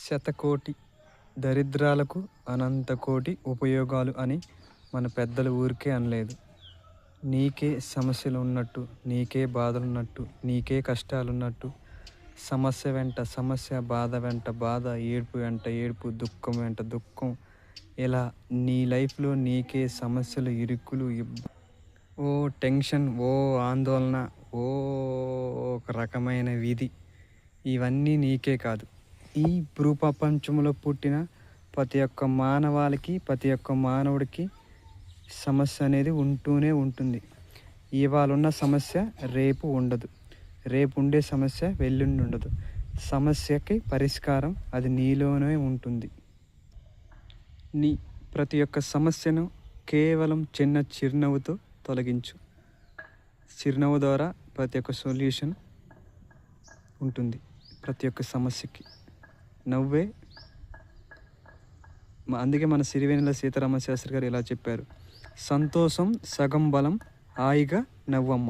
శతకోటి దరిద్రాలకు అనంతకోటి ఉపయోగాలు అని మన పెద్దలు ఊరికే అనలేదు. నీకే సమస్యలు ఉన్నట్టు, నీకే బాధలున్నట్టు, నీకే కష్టాలున్నట్టు, సమస్య వెంట సమస్య, బాధ వెంట బాధ, ఏడుపు వెంట ఏడుపు, దుఃఖం వెంట దుఃఖం, ఇలా నీ లైఫ్లో నీకే సమస్యలు, ఇరుకులు, ఓ టెన్షన్, ఓ ఆందోళన, ఓ ఒక రకమైన విధి, ఇవన్నీ నీకే కాదు, ఈ భూప్రపంచంలో పుట్టిన ప్రతి ఒక్క మానవాళికి, ప్రతి ఒక్క మానవుడికి సమస్య అనేది ఉంటూనే ఉంటుంది. ఇవాళ ఉన్న సమస్య రేపు ఉండదు, రేపు ఉండే సమస్య వెల్లుండి ఉండదు. సమస్యకి పరిష్కారం అది నీలోనే ఉంటుంది. నీ ప్రతి ఒక్క సమస్యను కేవలం చిన్న చిరునవ్వుతో తొలగించు. చిరునవ్వు ద్వారా ప్రతి ఒక్క సొల్యూషన్ ఉంటుంది. ప్రతి ఒక్క సమస్యకి నవ్వే. అందుకే మన సిరివెన్నెల సీతారామ శాస్త్రి గారు ఇలా చెప్పారు, సంతోషం సగం బలం, హాయిగా నవ్వమ్మ.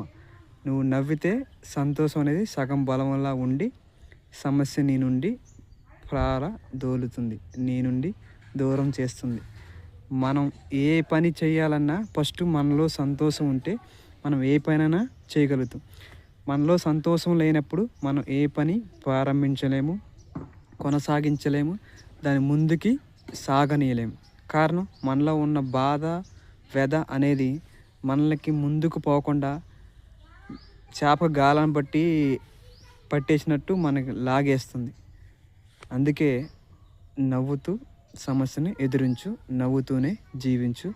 నువ్వు నవ్వితే సంతోషం అనేది సగం బలంలా ఉండి సమస్య నీ నుండి దోలుతుంది, నీ నుండి దూరం చేస్తుంది. మనం ఏ పని చేయాలన్నా ఫస్ట్ మనలో సంతోషం ఉంటే మనం ఏ పనైనా చేయగలుగుతాం. మనలో సంతోషం లేనప్పుడు మనం ఏ పని ప్రారంభించలేము, కొనసాగించలేము, దాని ముందుకి సాగనీయలేము. కారణం మనలో ఉన్న బాధ, వ్యధ అనేది మనకి ముందుకు పోకుండా చేప గాలం బట్టి పట్టేసినట్టు మనకి లాగేస్తుంది. అందుకే నవ్వుతూ సమస్యను ఎదురించు, నవ్వుతూనే జీవించు,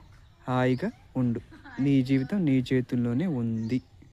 హాయిగా ఉండు. నీ జీవితం నీ చేతుల్లోనే ఉంది.